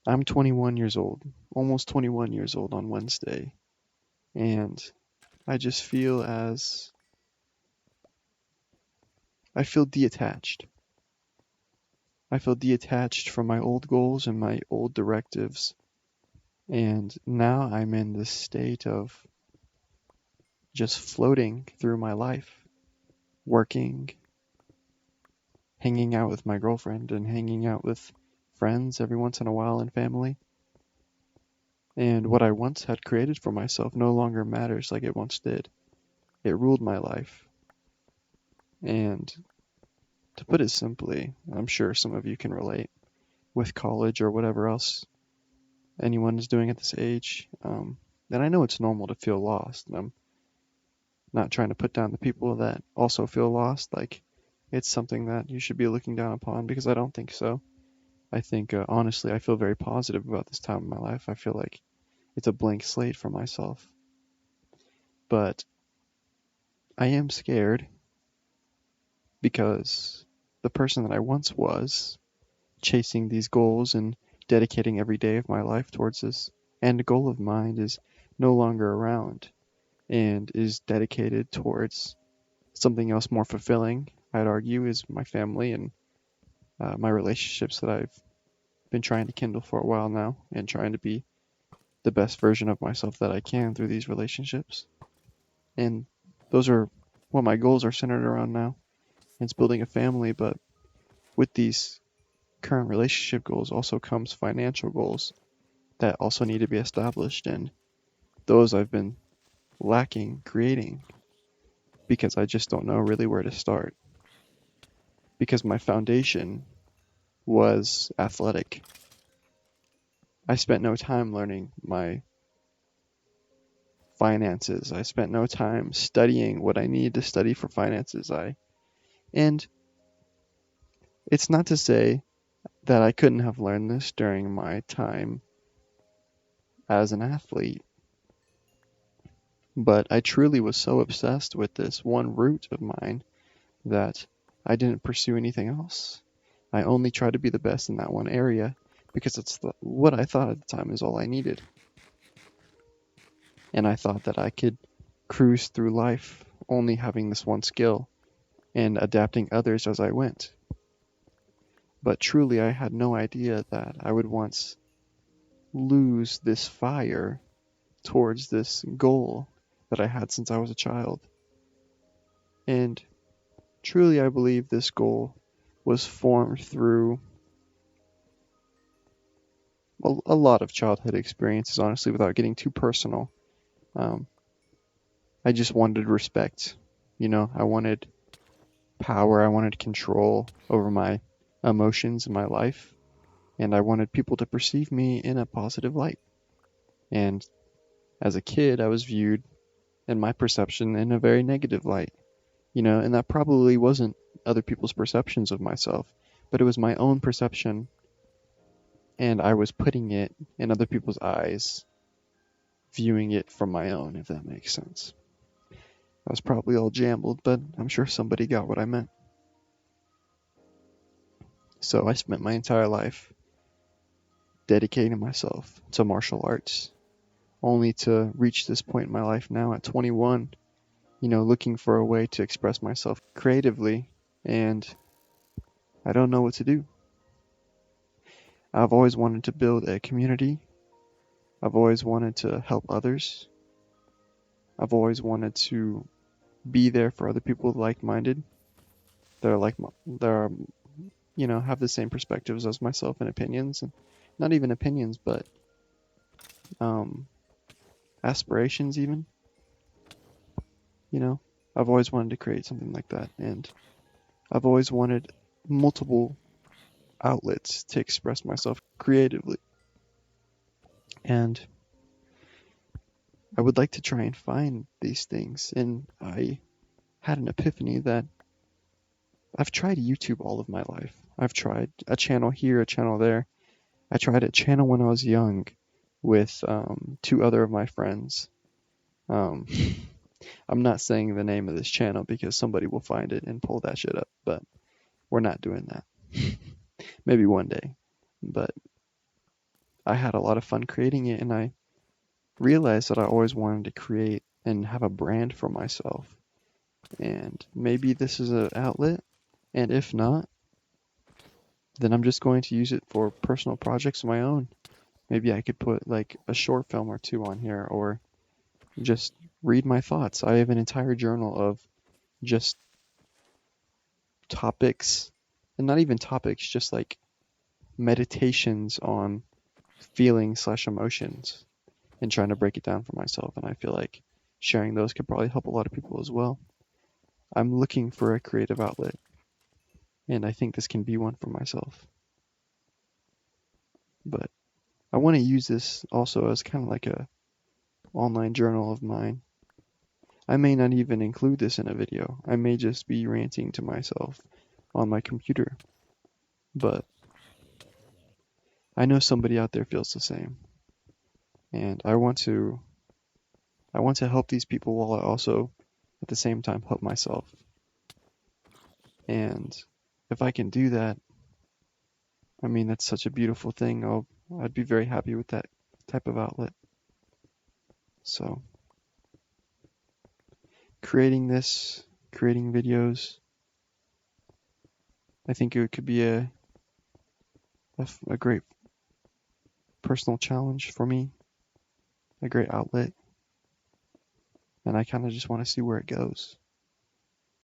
I'm 21 years old, almost 21 years old on Wednesday, and I just feel as I feel detached. I feel detached from my old goals and my old directives, and now I'm in this state of just floating through my life, working, hanging out with my girlfriend, and hanging out with friends every once in a while and family. And what I once had created for myself no longer matters like it once did. It ruled my life. And to put it simply, I'm sure some of you can relate with college or whatever else anyone is doing at this age. And I know it's normal to feel lost. And I'm not trying to put down the people that also feel lost. Like it's something that you should be looking down upon because I don't think so. I think, honestly, I feel very positive about this time in my life. I feel like it's a blank slate for myself. But I am scared because the person that I once was, chasing these goals and dedicating every day of my life towards this end goal of mine, is no longer around and is dedicated towards something else more fulfilling, I'd argue, is my family and my relationships that I've been trying to kindle for a while now and trying to be the best version of myself that I can through these relationships. And those are what my goals are centered around now. It's building a family, but with these current relationship goals also comes financial goals that also need to be established, and those I've been lacking creating because I just don't know really where to start. Because my foundation was athletic. I spent no time learning my finances. I spent no time studying what I needed to study for finances. And it's not to say that I couldn't have learned this during my time as an athlete, but I truly was so obsessed with this one route of mine that I didn't pursue anything else. I only tried to be the best in that one area because it's what I thought at the time is all I needed. And I thought that I could cruise through life only having this one skill and adapting others as I went. But truly, I had no idea that I would once lose this fire towards this goal that I had since I was a child. And truly, I believe this goal was formed through a lot of childhood experiences, honestly, without getting too personal. Um, I just wanted respect. I wanted power. I wanted control over my emotions in my life. And I wanted people to perceive me in a positive light. And as a kid, I was viewed in my perception in a very negative light. And that probably wasn't other people's perceptions of myself, but it was my own perception, and I was putting it in other people's eyes, viewing it from my own, if that makes sense. That was probably all jambled, but I'm sure somebody got what I meant. So I spent my entire life dedicating myself to martial arts, only to reach this point in my life now at 21, looking for a way to express myself creatively, and I don't know what to do. I've always wanted to build a community. I've always wanted to help others. I've always wanted to be there for other people like-minded. That are like that are have the same perspectives as myself and opinions, and not even opinions, but um, aspirations even. You know, I've always wanted to create something like that, and I've always wanted multiple outlets to express myself creatively. And I would like to try and find these things. And I had an epiphany that I've tried YouTube all of my life. I've tried a channel here, a channel there. I tried a channel when I was young with two other of my friends. Um, I'm not saying the name of this channel because somebody will find it and pull that shit up, but we're not doing that. Maybe one day. But I had a lot of fun creating it, and I realized that I always wanted to create and have a brand for myself. And maybe this is an outlet, and if not, then I'm just going to use it for personal projects of my own. Maybe I could put like a short film or two on here, or just read my thoughts. I have an entire journal of just topics, and not even topics, just like meditations on feelings slash emotions and trying to break it down for myself. And I feel like sharing those could probably help a lot of people as well. I'm looking for a creative outlet, and I think this can be one for myself. But I want to use this also as kind of like a online journal of mine. I may not even include this in a video. I may just be ranting to myself on my computer. But I know somebody out there feels the same. And I want to help these people while I also at the same time help myself. And if I can do that, I mean that's such a beautiful thing. I'd be very happy with that type of outlet. So creating videos, I think it could be a great personal challenge for me, a great outlet, and I kind of just want to see where it goes.